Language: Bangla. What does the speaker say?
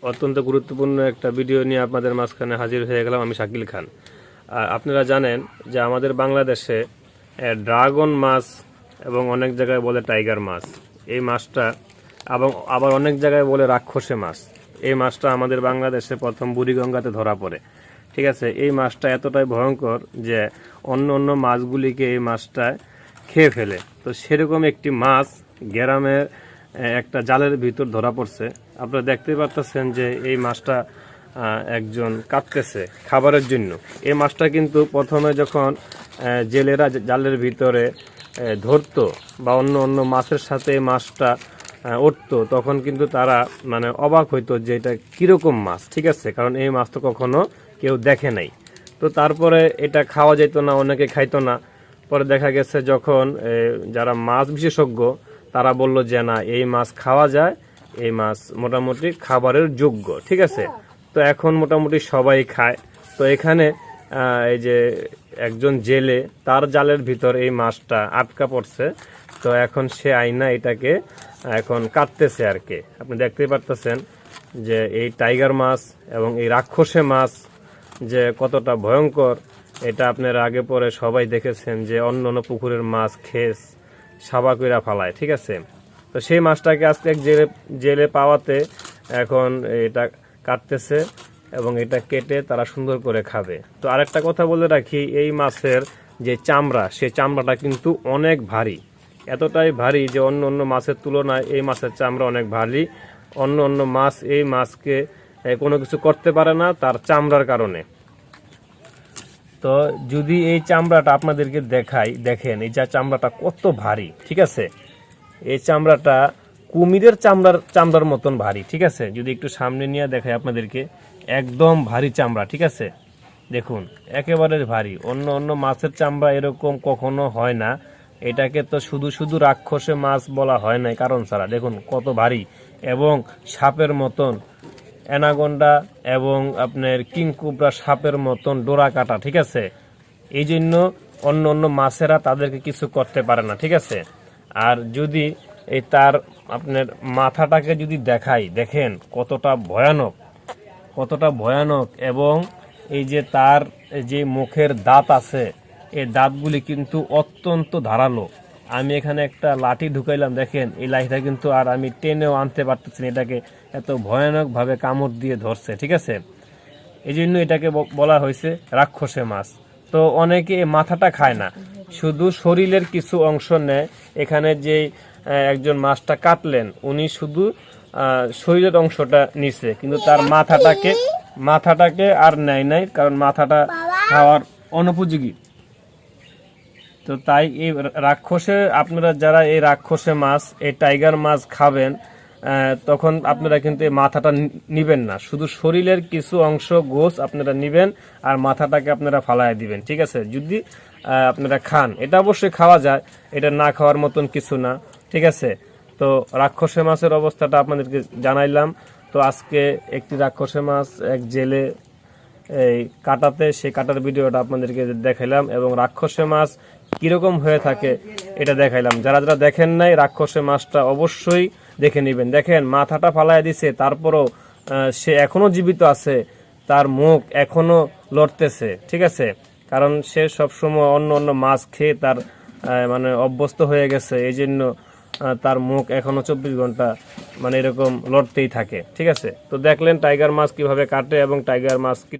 অত্যন্ত গুরুত্বপূর্ণ একটা ভিডিও নিয়ে আপনাদের মাঝখানে হাজির হয়ে গেলাম। আমি শাকিল খান। আর আপনারা জানেন যে আমাদের বাংলাদেশে ড্রাগন মাছ এবং অনেক জায়গায় বলে টাইগার মাছ, এই মাছটা এবং আবার অনেক জায়গায় বলে রাক্ষসে মাছ। এই মাছটা আমাদের বাংলাদেশে প্রথম বুড়িগঙ্গাতে ধরা পড়ে। ঠিক আছে, এই মাছটা এতটাই ভয়ঙ্কর যে অন্য অন্য মাছগুলিকে এই মাছটা খেয়ে ফেলে। তো সেরকম একটি মাছ গ্রামের একটা জালের ভিতর ধরা পড়ছে। আপনারা দেখতে পাচ্ছেন যে এই মাছটা একজন কাটতেছে খাবারের জন্য। এই মাছটা কিন্তু প্রথমে যখন জেলেরা জালের ভিতরে ধরতো বা অন্য অন্য মাছের সাথে এই মাছটা উঠতো, তখন কিন্তু তারা মানে অবাক হইতো যে এটা কীরকম মাছ। ঠিক আছে, কারণ এই মাছ তো কখনো কেউ দেখে নাই। তো তারপরে এটা খাওয়া যেত না, অনেকে খাইতো না। পরে দেখা গেছে যখন যারা মাছ বিশেষজ্ঞ তারা বলল যে না, এই মাছ খাওয়া যায়, এই মাছ মোটামুটি খাবারের যোগ্য। ঠিক আছে, তো এখন মোটামুটি সবাই খায়। তো এখানে এই যে একজন জেলে তার জালের ভিতর এই মাছটা আটকা পড়ছে। তো এখন সে আইনা এটাকে এখন কাটতেছে আর কি। আপনি দেখতেই পারতেছেন যে এই টাইগার মাছ এবং এই রাক্ষসে মাছ যে কতটা ভয়ঙ্কর, এটা আপনারা আগে পরে সবাই দেখেছেন যে অন্য অন্য পুকুরের মাছ খেয়ে সাবা কইরা ফালায়। ঠিক আছে, তো সেই মাছটাকে আজকে এক জেলে পাওয়াতে এখন এটা কাটতেছে এবং এটা কেটে তারা সুন্দর করে খাবে। তো আরেকটা কথা বলে রাখি, এই মাছের যে চামড়া, সেই চামড়াটা কিন্তু অনেক ভারী, এতটাই ভারী যে অন্য অন্য মাছের তুলনায় এই মাছের চামড়া অনেক ভারী। অন্য অন্য মাছ এই মাছকে কোনো কিছু করতে পারে না তার চামড়ার কারণে। তো যদি এই চামড়াটা আপনাদেরকে দেখাই, দেখেন এই চামড়াটা কত ভারী। ঠিক আছে, এই চামড়াটা কুমিরের চামড়ার মতন ভারী। ঠিক আছে, যদি একটু সামনে নিয়ে দেখাই আপনাদেরকে, একদম ভারী চামড়া। ঠিক আছে, দেখুন একেবারে ভারী। অন্য অন্য মাছের চামড়া এরকম কখনো হয় না। এটাকে তো শুধু শুধু রাক্ষসে মাছ বলা হয় না কারণ ছাড়া। দেখুন কত ভারী এবং সাপের মতন, অ্যানাকোন্ডা এবং আপনার কিংকোবরা সাপের মতন ডোরা কাটা। ঠিক আছে, এই জন্য অন্য অন্য মাছেরা তাদেরকে কিছু করতে পারে না। ঠিক আছে, আর যদি এই তার আপনার মাথাটাকে যদি দেখাই, দেখেন কতটা ভয়ানক, কতটা ভয়ানক। এবং এই যে তার যে মুখের দাঁত আছে, এই দাঁতগুলি কিন্তু অত্যন্ত ধারালো। আমি এখানে একটা লাঠি ঢুকাইলাম, দেখেন এই লাঠিটা কিন্তু আর আমি টেনেও আনতে পারতেছি না, এটাকে এত ভয়ানকভাবে কামড় দিয়ে ধরছে। ঠিক আছে, এই জন্য এটাকে বলা হয়েছে রাক্ষসে মাছ। তো অনেকে এই মাথাটা খায় না, শুধু শরীরের কিছু অংশ নেয়। এখানে যে একজন মাছটা কাটলেন, উনি শুধু শরীরের অংশটা নিছে, কিন্তু তার মাথাটাকে আর নেয় নাই, কারণ মাথাটা খাওয়ার অনুপযোগী। তো তাই এই রাক্ষসে, আপনারা যারা এই রাক্ষসে মাছ, এই টাইগার মাছ খাবেন, তখন আপনারা কিন্তু এই মাথাটা নিবেন না, শুধু শরীরের কিছু অংশ গোছ আপনারা নিবেন আর মাথাটাকে আপনারা ফালাই দিবেন। ঠিক আছে, যদি আপনারা খান, এটা অবশ্যই খাওয়া যায়, এটা না খাওয়ার মতন কিছু না। ঠিক আছে, তো রাক্ষসে মাছের অবস্থাটা আপনাদেরকে জানাইলাম। তো আজকে একটি রাক্ষসে মাছ এক জেলে এই কাটাতে, সেই কাটার ভিডিওটা আপনাদেরকে দেখাইলাম এবং রাক্ষসে মাছ কিরকম হয়ে থাকে এটা দেখাইলাম। যারা যারা দেখেন নাই, রাক্ষসে মাছটা অবশ্যই দেখে নেবেন। দেখেন মাথাটা ফালাই দিছে, তারপরও সে এখনো জীবিত আছে, তার মুখ এখনো লড়তেছে। ঠিক আছে, কারণ সে সবসময় অন্য অন্য মাছ খেয়ে তার মানে অভ্যস্ত হয়ে গেছে, এই জন্য তার মুখ এখনো 24 ঘন্টা মানে এরকম লড়তেই থাকে। ঠিক আছে, তো দেখলেন টাইগার মাছ কিভাবে কাটে এবং টাইগার মাছ কি